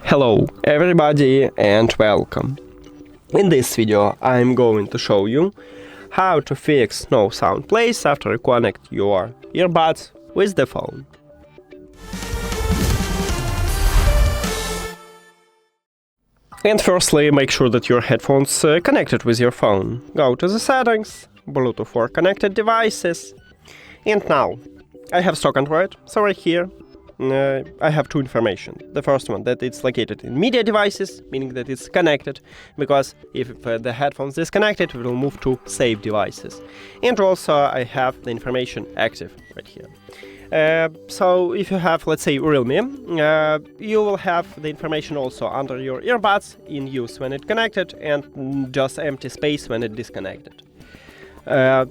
Hello everybody and welcome. In this video I'm going to show you how to fix no sound plays after you connect your earbuds with the phone. And firstly, make sure that your headphones connected with your phone. Go to the settings, Bluetooth for connected devices. And now, I have stock Android, so right here I have two information. The first one, that it's located in media devices, meaning that it's connected, because if the headphones disconnected, we will move to save devices. And also I have the information active right here. So if you have, let's say, Realme, you will have the information also under your earbuds in use when it's connected and just empty space when it's disconnected.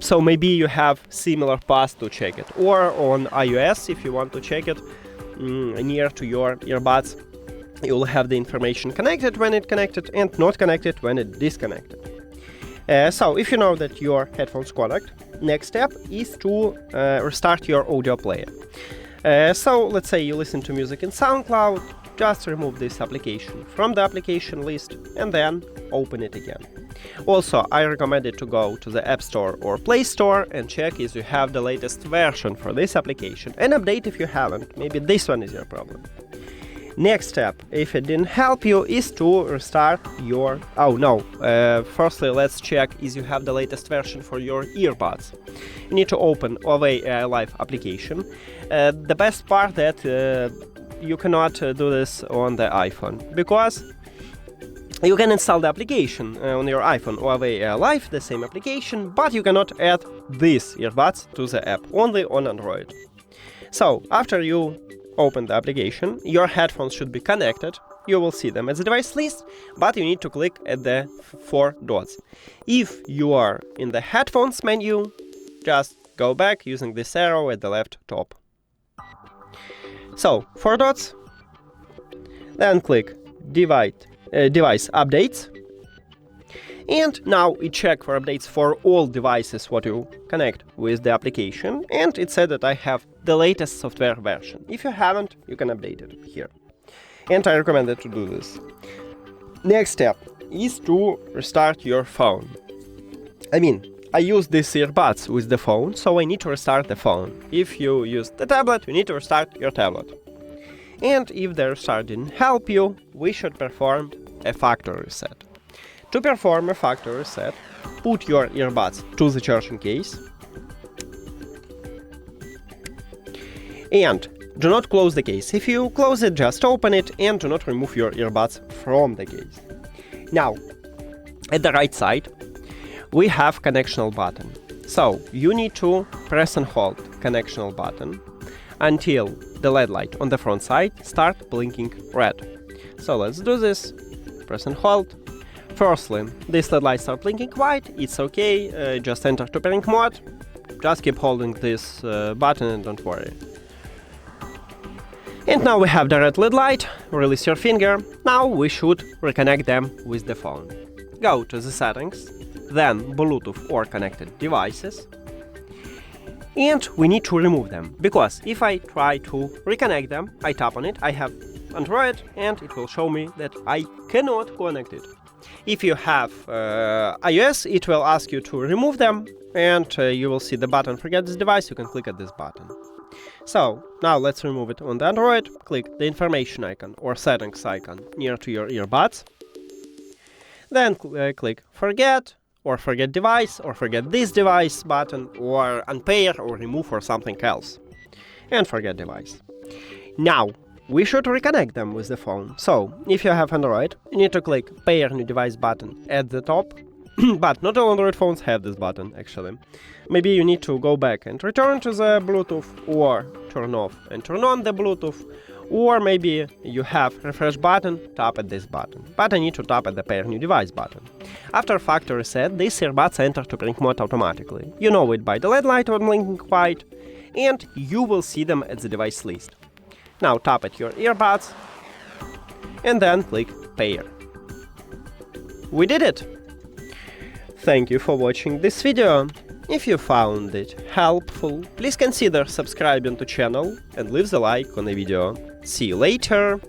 So maybe you have similar path to check it, or on iOS, if you want to check it near to your earbuds, you will have the information connected when it's connected and not connected when it's disconnected. So if you know that your headphones connect, next step is to restart your audio player. So let's say you listen to music in SoundCloud, just remove this application from the application list and then open it again. Also, I recommend it to go to the App Store or Play Store and check if you have the latest version for this application and update if you haven't. Maybe this one is your problem. Next step, if it didn't help you, is to restart your... firstly let's check if you have the latest version for your earbuds. You need to open Huawei AI Live application. The best part that you cannot do this on the iPhone, because you can install the application on your iPhone, Huawei AI Live, the same application, but you cannot add these earbuds to the app, only on Android. So, after you open the application, your headphones should be connected. You will see them as a device list, but you need to click at the four dots. If you are in the headphones menu, just go back using this arrow at the left top. So, four dots, then click device updates, and now it check for updates for all devices what you connect with the application, and it said that I have the latest software version. If you haven't, you can update it here, and I recommend it to do this. Next step is to restart your phone. I use these earbuds with the phone, so I need to restart the phone. If you use the tablet, you need to restart your tablet. And if the restart didn't help you, we should perform a factory reset. To perform a factory reset, put your earbuds to the charging case and do not close the case. If you close it, just open it and do not remove your earbuds from the case. Now, at the right side, we have connectional button. So you need to press and hold connectional button until the LED light on the front side start blinking red. So let's do this. Press and hold. Firstly, this LED light start blinking white. It's okay. Just enter to pairing mode. Just keep holding this button and don't worry. And now we have the red LED light. Release your finger. Now we should reconnect them with the phone. Go to the settings, then Bluetooth or connected devices. And we need to remove them, because if I try to reconnect them, I tap on it, I have Android, and it will show me that I cannot connect it. If you have iOS, it will ask you to remove them, and you will see the button forget this device, you can click at this button. So, now let's remove it on the Android. Click the information icon or settings icon near to your earbuds. Then click forget, or forget device, or forget this device button, or unpair, or remove, or something else. And forget device. Now, we should reconnect them with the phone. So, if you have Android, you need to click pair new device button at the top. But not all Android phones have this button, actually. Maybe you need to go back and return to the Bluetooth, or turn off and turn on the Bluetooth, or maybe you have refresh button, tap at this button. But I need to tap at the pair new device button. After factory reset, these earbuds enter to pairing mode automatically. You know it by the LED light on blinking white, and you will see them at the device list. Now tap at your earbuds, and then click pair. We did it! Thank you for watching this video. If you found it helpful, please consider subscribing to channel and leave the like on the video. See you later!